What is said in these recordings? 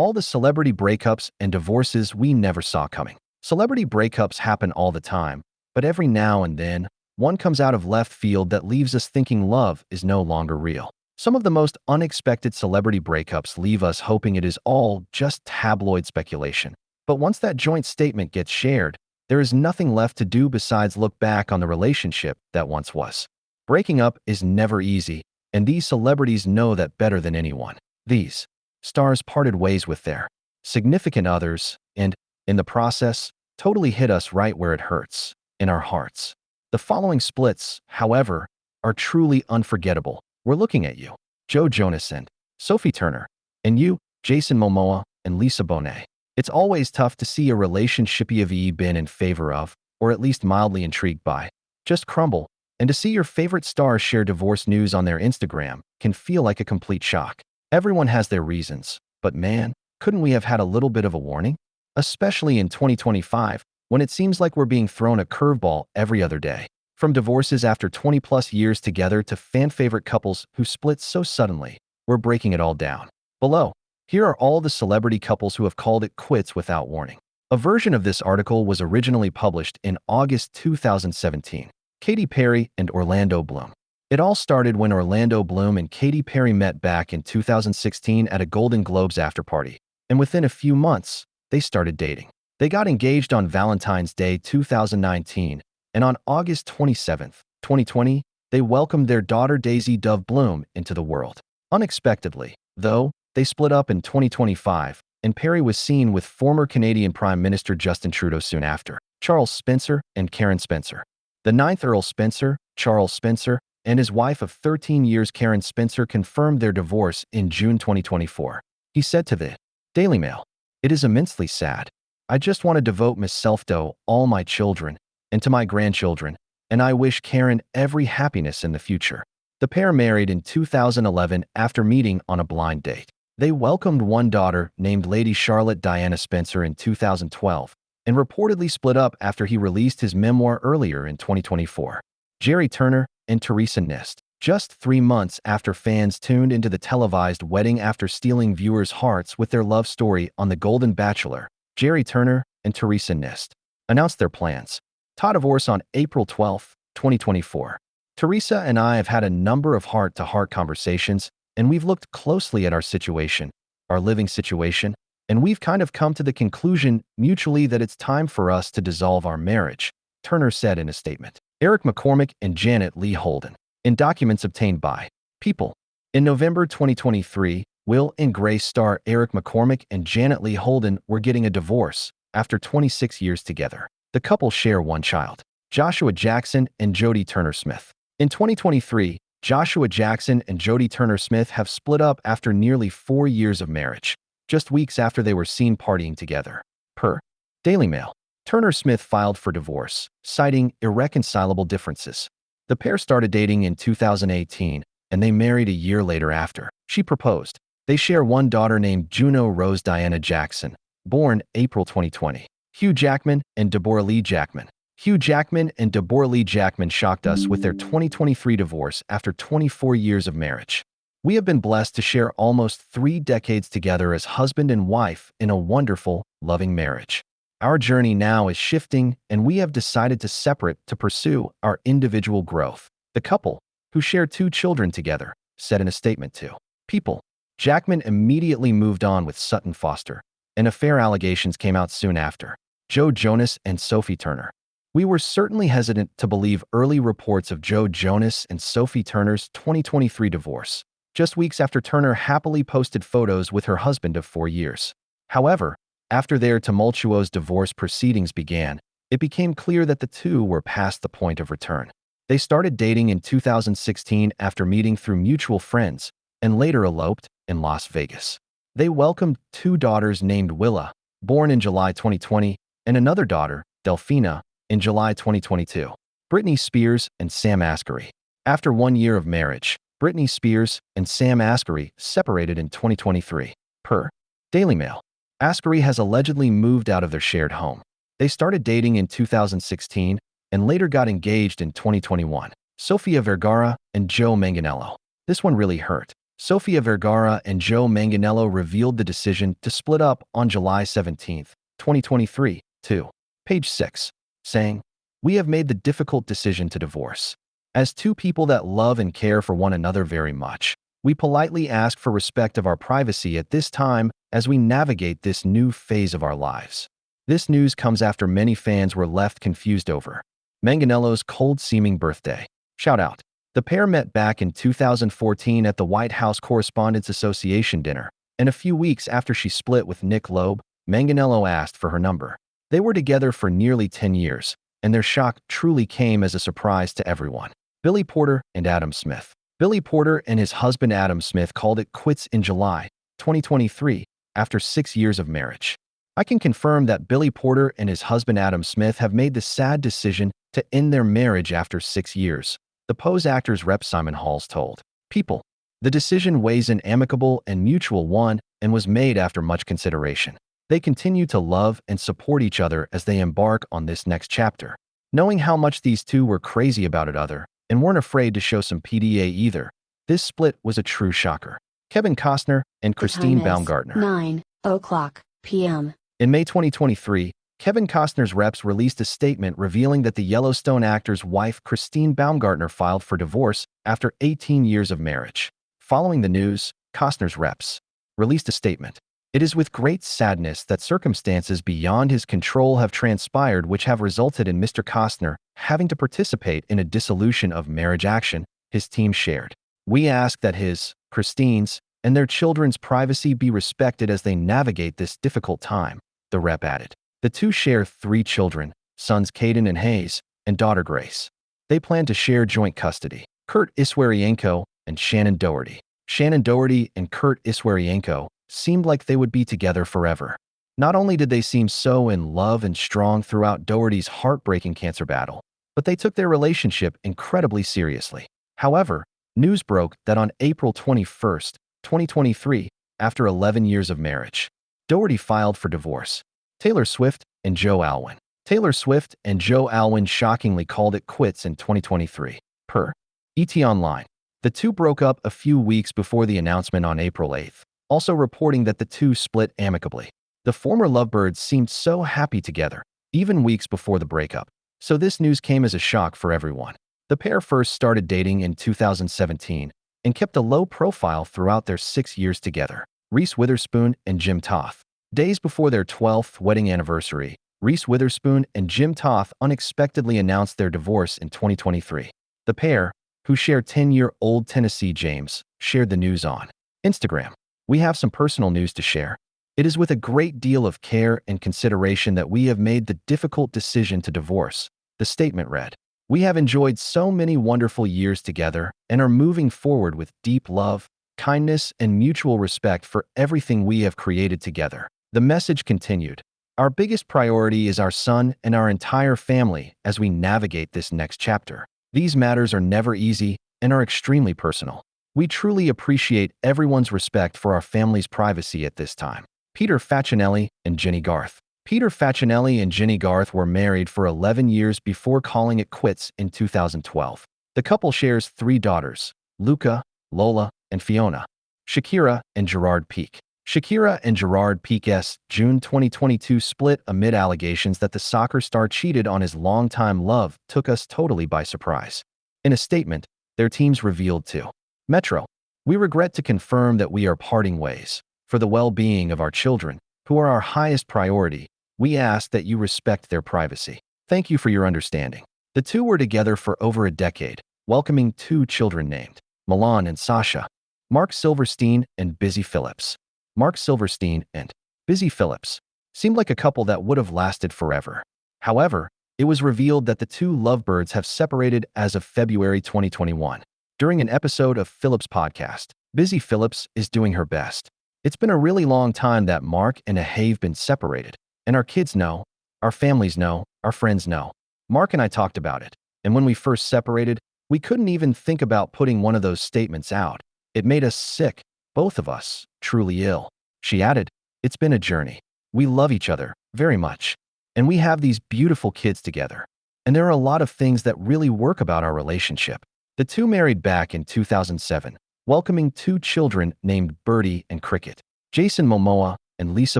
all the celebrity breakups and divorces we never saw coming. Celebrity breakups happen all the time, but every now and then, one comes out of left field that leaves us thinking love is no longer real. Some of the most unexpected celebrity breakups leave us hoping it is all just tabloid speculation. But once that joint statement gets shared, there is nothing left to do besides look back on the relationship that once was. Breaking up is never easy, and these celebrities know that better than anyone. These stars parted ways with their significant others and, in the process, totally hit us right where it hurts, in our hearts. The following splits, however, are truly unforgettable. We're looking at you, Joe Jonas and Sophie Turner, and you, Jason Momoa and Lisa Bonet. It's always tough to see a relationship you've been in favor of, or at least mildly intrigued by, just crumble, and to see your favorite stars share divorce news on their Instagram can feel like a complete shock. Everyone has their reasons, but man, couldn't we have had a little bit of a warning? Especially in 2025, when it seems like we're being thrown a curveball every other day. From divorces after 20-plus years together to fan-favorite couples who split so suddenly, we're breaking it all down. Below, here are all the celebrity couples who have called it quits without warning. A version of this article was originally published in August 2017. Katy Perry and Orlando Bloom. It all started when Orlando Bloom and Katy Perry met back in 2016 at a Golden Globes afterparty, and within a few months, they started dating. They got engaged on Valentine's Day 2019, and on August 27, 2020, they welcomed their daughter Daisy Dove Bloom into the world. Unexpectedly, though, they split up in 2025, and Perry was seen with former Canadian Prime Minister Justin Trudeau soon after. Charles Spencer and Karen Spencer. The 9th Earl Spencer, Charles Spencer, and his wife of 13 years Karen Spencer confirmed their divorce in June 2024. He said to the Daily Mail, "It is immensely sad. I just want to devote myself to all my children and to my grandchildren, and I wish Karen every happiness in the future." The pair married in 2011 after meeting on a blind date. They welcomed one daughter named Lady Charlotte Diana Spencer in 2012 and reportedly split up after he released his memoir earlier in 2024. Jerry Turner and Teresa Nist. Just 3 months after fans tuned into the televised wedding after stealing viewers' hearts with their love story on The Golden Bachelor, Jerry Turner and Teresa Nist announced their plans to divorce on April 12, 2024. Teresa and I have had a number of heart-to-heart conversations, and we've looked closely at our situation, our living situation, and we've kind of come to the conclusion mutually that it's time for us to dissolve our marriage, Turner said in a statement. Eric McCormack and Janet Lee Holden. In documents obtained by People. In November 2023, Will and Grace star Eric McCormack and Janet Lee Holden were getting a divorce after 26 years together. The couple share one child, Joshua Jackson and Jodie Turner Smith. In 2023, Joshua Jackson and Jodie Turner Smith have split up after nearly 4 years of marriage, just weeks after they were seen partying together. Per Daily Mail, Turner Smith filed for divorce, citing irreconcilable differences. The pair started dating in 2018, and they married a year later after she proposed. They share one daughter named Juno Rose Diana Jackson, born April 2020. Hugh Jackman and Deborah Lee Jackman. Hugh Jackman and Deborah Lee Jackman shocked us with their 2023 divorce after 24 years of marriage. We have been blessed to share almost 3 decades together as husband and wife in a wonderful, loving marriage. Our journey now is shifting, and we have decided to separate to pursue our individual growth. The couple, who share 2 children together, said in a statement to People. Jackman immediately moved on with Sutton Foster, and affair allegations came out soon after. Joe Jonas and Sophie Turner. We were certainly hesitant to believe early reports of Joe Jonas and Sophie Turner's 2023 divorce, just weeks after Turner happily posted photos with her husband of 4 years. However, after their tumultuous divorce proceedings began, it became clear that the two were past the point of return. They started dating in 2016 after meeting through mutual friends, and later eloped in Las Vegas. They welcomed 2 daughters named Willa, born in July 2020, and another daughter, Delphina, in July 2022. Britney Spears and Sam Asghari. After 1 year of marriage, Britney Spears and Sam Asghari separated in 2023. Per Daily Mail, Asghari has allegedly moved out of their shared home. They started dating in 2016 and later got engaged in 2021. Sofia Vergara and Joe Manganiello. This one really hurt. Sofia Vergara and Joe Manganiello revealed the decision to split up on July 17, 2023, to Page 6, saying, "We have made the difficult decision to divorce. As two people that love and care for one another very much, we politely ask for respect of our privacy at this time as we navigate this new phase of our lives." This news comes after many fans were left confused over Manganiello's cold-seeming birthday. Shout out. The pair met back in 2014 at the White House Correspondents Association dinner, and a few weeks after she split with Nick Loeb, Manganiello asked for her number. They were together for nearly 10 years, and their shock truly came as a surprise to everyone. Billy Porter and Adam Smith. Billy Porter and his husband Adam Smith called it quits in July 2023 after 6 years of marriage. I can confirm that Billy Porter and his husband Adam Smith have made the sad decision to end their marriage after 6 years, the Pose actors rep Simon Halls told People. The decision was an amicable and mutual one and was made after much consideration. They continue to love and support each other as they embark on this next chapter. Knowing how much these two were crazy about each other and weren't afraid to show some PDA either, this split was a true shocker. Kevin Costner and Christine Baumgartner. 9:00 p.m. In May 2023, Kevin Costner's reps released a statement revealing that the Yellowstone actor's wife Christine Baumgartner filed for divorce after 18 years of marriage. Following the news, Costner's reps released a statement. "It is with great sadness that circumstances beyond his control have transpired which have resulted in Mr. Costner having to participate in a dissolution of marriage action," his team shared. "We ask that his, Christine's, and their children's privacy be respected as they navigate this difficult time," the rep added. The two share 3 children, sons Caden and Hayes, and daughter Grace. They plan to share joint custody. Kurt Iswarienko and Shannon Doherty. Shannon Doherty and Kurt Iswarienko seemed like they would be together forever. Not only did they seem so in love and strong throughout Doherty's heartbreaking cancer battle, but they took their relationship incredibly seriously. However, news broke that on April 21, 2023, after 11 years of marriage, Doherty filed for divorce. Taylor Swift and Joe Alwyn. Taylor Swift and Joe Alwyn shockingly called it quits in 2023. Per ET Online, the two broke up a few weeks before the announcement on April 8, also reporting that the two split amicably. The former lovebirds seemed so happy together, even weeks before the breakup, so this news came as a shock for everyone. The pair first started dating in 2017 and kept a low profile throughout their 6 years together. Reese Witherspoon and Jim Toth. Days before their 12th wedding anniversary, Reese Witherspoon and Jim Toth unexpectedly announced their divorce in 2023. The pair, who share 10-year-old Tennessee James, shared the news on Instagram. "We have some personal news to share. It is with a great deal of care and consideration that we have made the difficult decision to divorce," the statement read. "We have enjoyed so many wonderful years together and are moving forward with deep love, kindness, and mutual respect for everything we have created together." The message continued. "Our biggest priority is our son and our entire family as we navigate this next chapter. These matters are never easy and are extremely personal. We truly appreciate everyone's respect for our family's privacy at this time." Peter Facinelli and Jenny Garth. Peter Facinelli and Jenny Garth were married for 11 years before calling it quits in 2012. The couple shares 3 daughters, Luca, Lola, and Fiona. Shakira and Gerard Piqué. Shakira and Gerard Piqué's June 2022 split amid allegations that the soccer star cheated on his longtime love took us totally by surprise. In a statement, their teams revealed to Metro, "We regret to confirm that we are parting ways. For the well-being of our children, who are our highest priority, we ask that you respect their privacy. Thank you for your understanding." The two were together for over a decade, welcoming 2 children named Milan and Sasha. Mark Silverstein and Busy Phillips. Mark Silverstein and Busy Phillips seemed like a couple that would have lasted forever. However, it was revealed that the two lovebirds have separated as of February 2021. During an episode of Phillips' podcast, Busy Phillips is doing her best. "It's been a really long time that Mark and I have been separated, and our kids know, our families know, our friends know. Mark and I talked about it, and when we first separated, we couldn't even think about putting one of those statements out. It made us sick, both of us, truly ill." She added, "It's been a journey. We love each other very much, and we have these beautiful kids together. And there are a lot of things that really work about our relationship." The two married back in 2007, welcoming two children named Birdie and Cricket, Jason Momoa and Lisa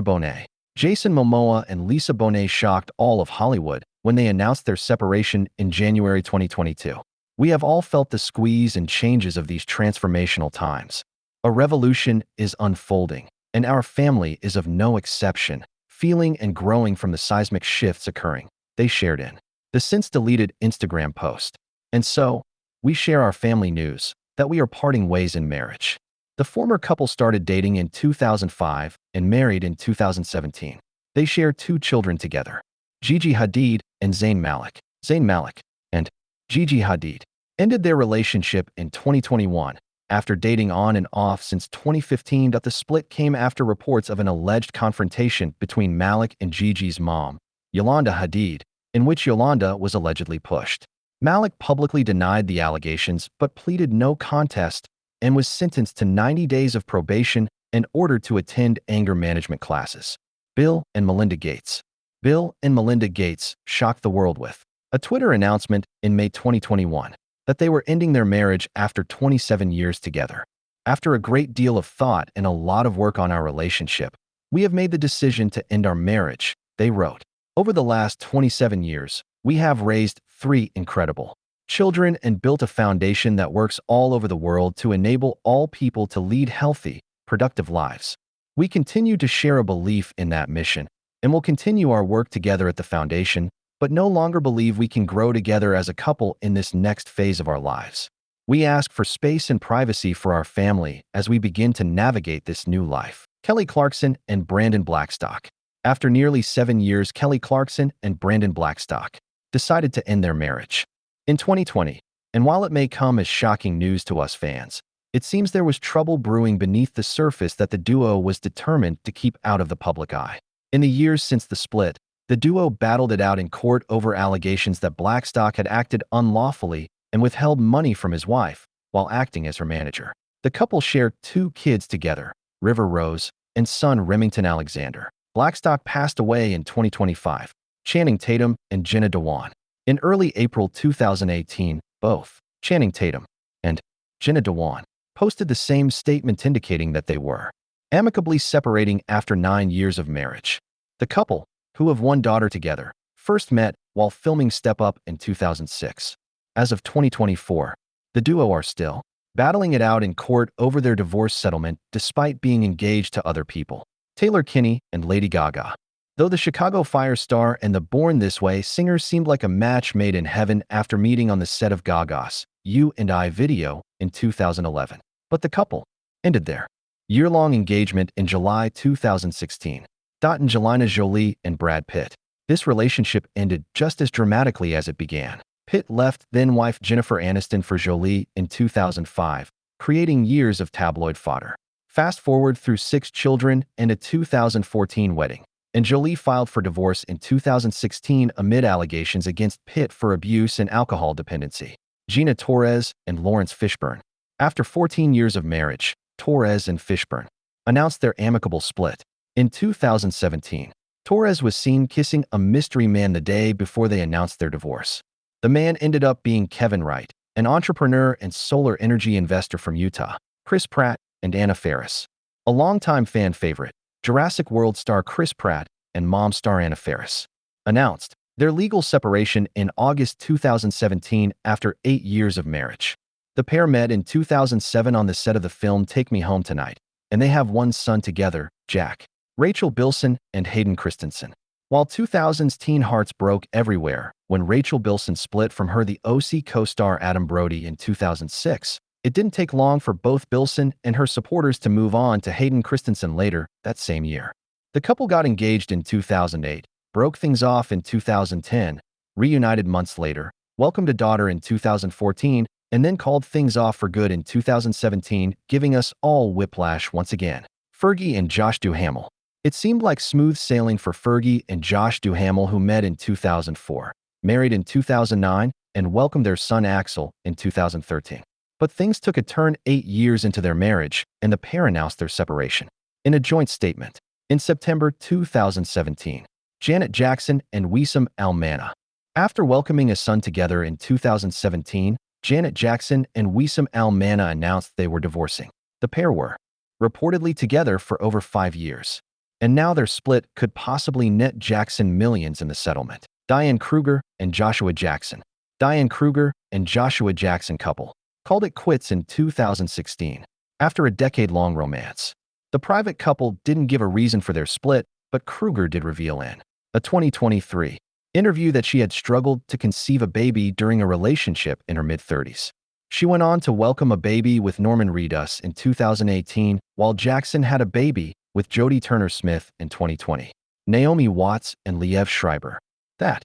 Bonet. Jason Momoa and Lisa Bonet shocked all of Hollywood when they announced their separation in January 2022. We have all felt the squeeze and changes of these transformational times. A revolution is unfolding, and our family is of no exception, feeling and growing from the seismic shifts occurring, they shared in the since-deleted Instagram post. And so, we share our family news that we are parting ways in marriage. The former couple started dating in 2005 and married in 2017. They share two children together, Gigi Hadid and Zayn Malik. Zayn Malik and Gigi Hadid ended their relationship in 2021 after dating on and off since 2015. The split came after reports of an alleged confrontation between Malik and Gigi's mom, Yolanda Hadid, in which Yolanda was allegedly pushed. Malik publicly denied the allegations but pleaded no contest and was sentenced to 90 days of probation and ordered to attend anger management classes. Bill and Melinda Gates. Bill and Melinda Gates shocked the world with a Twitter announcement in May 2021 that they were ending their marriage after 27 years together. After a great deal of thought and a lot of work on our relationship, we have made the decision to end our marriage, they wrote. Over the last 27 years, we have raised 3 incredible children and built a foundation that works all over the world to enable all people to lead healthy, productive lives. We continue to share a belief in that mission and will continue our work together at the foundation, but no longer believe we can grow together as a couple in this next phase of our lives. We ask for space and privacy for our family as we begin to navigate this new life. Kelly Clarkson and Brandon Blackstock. After nearly 7 years, Kelly Clarkson and Brandon Blackstock decided to end their marriage in 2020, and while it may come as shocking news to us fans, it seems there was trouble brewing beneath the surface that the duo was determined to keep out of the public eye. In the years since the split, the duo battled it out in court over allegations that Blackstock had acted unlawfully and withheld money from his wife while acting as her manager. The couple shared 2 kids together, River Rose and son Remington Alexander. Blackstock passed away in 2025. Channing Tatum and Jenna Dewan. In early April 2018, both Channing Tatum and Jenna Dewan posted the same statement indicating that they were amicably separating after 9 years of marriage. The couple, who have 1 daughter together, first met while filming Step Up in 2006. As of 2024, the duo are still battling it out in court over their divorce settlement despite being engaged to other people, Taylor Kinney and Lady Gaga. Though the Chicago Fire star and the Born This Way singer seemed like a match made in heaven after meeting on the set of Gaga's You and I video in 2011. But the couple ended their year-long engagement in July 2016. Angelina Jolie and Brad Pitt. This relationship ended just as dramatically as it began. Pitt left then-wife Jennifer Aniston for Jolie in 2005, creating years of tabloid fodder. Fast forward through 6 children and a 2014 wedding, and Jolie filed for divorce in 2016 amid allegations against Pitt for abuse and alcohol dependency. Gina Torres and Lawrence Fishburne. After 14 years of marriage, Torres and Fishburne announced their amicable split. In 2017, Torres was seen kissing a mystery man the day before they announced their divorce. The man ended up being Kevin Wright, an entrepreneur and solar energy investor from Utah. Chris Pratt and Anna Faris. A longtime fan favorite, Jurassic World star Chris Pratt and mom star Anna Faris announced their legal separation in August 2017 after 8 years of marriage. The pair met in 2007 on the set of the film Take Me Home Tonight, and they have 1 son together, Jack. Rachel Bilson and Hayden Christensen. While 2000's teen hearts broke everywhere when Rachel Bilson split from her The OC co-star Adam Brody in 2006, it didn't take long for both Bilson and her supporters to move on to Hayden Christensen later that same year. The couple got engaged in 2008, broke things off in 2010, reunited months later, welcomed a daughter in 2014, and then called things off for good in 2017, giving us all whiplash once again. Fergie and Josh Duhamel. It seemed like smooth sailing for Fergie and Josh Duhamel, who met in 2004, married in 2009, and welcomed their son Axel in 2013. But things took a turn 8 years into their marriage, and the pair announced their separation. In a joint statement, in September 2017, Janet Jackson and Wissam Al-Mana. After welcoming a son together in 2017, Janet Jackson and Wissam Al-Manna announced they were divorcing. The pair were reportedly together for over 5 years. And now their split could possibly net Jackson millions in the settlement. Diane Kruger and Joshua Jackson. Diane Kruger and Joshua Jackson couple called it quits in 2016 after a decade-long romance. The private couple didn't give a reason for their split, but Kruger did reveal in a 2023 interview that she had struggled to conceive a baby during a relationship in her mid-30s. She went on to welcome a baby with Norman Reedus in 2018, while Jackson had a baby with Jodie Turner-Smith in 2020. Naomi Watts and Liev Schreiber. That